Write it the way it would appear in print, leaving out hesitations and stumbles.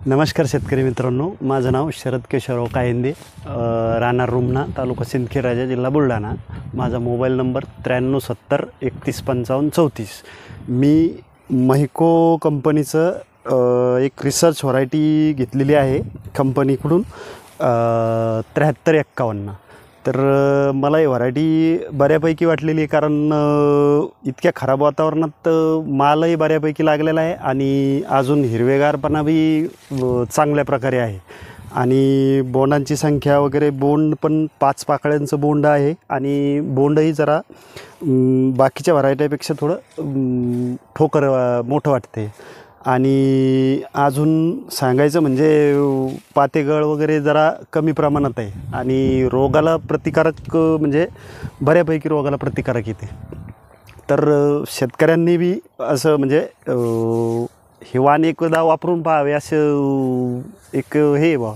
नमस्कार शेतकरी मित्रांनो, माझं नाव शरद केशवराव कायंदे, राहणार रुमना, तालुका सिंदखेड राजा, जिल्हा बुलढाणा. माझा मोबाईल नंबर 9370 3155 34. मी महिको कंपनीचं एक रिसर्च व्हरायटी घेतलेली आहे कंपनीकडून, 7351. तर मला ही व्हरायटी बऱ्यापैकी वाटलेली आहे, कारण इतक्या खराब वातावरणात मालही बऱ्यापैकी लागलेला आहे आणि अजून हिरवेगारपणा बी चांगल्या प्रकारे आहे. आणि बोंडांची संख्या वगैरे, बोंड पण 5 पाकळ्यांचं बोंड आहे आणि बोंडही जरा बाकीच्या व्हरायटीपेक्षा थोडं ठोकर मोठं वाटते. आणि अजून सांगायचं म्हणजे पातेगळ वगैरे जरा कमी प्रमाणात आहे आणि रोगाला प्रतिकारक म्हणजे बऱ्यापैकी रोगाला प्रतिकारक येते. तर शेतकऱ्यांनी बी असं म्हणजे हे वाण एकदा वापरून पाहावे, असं एक हे बा.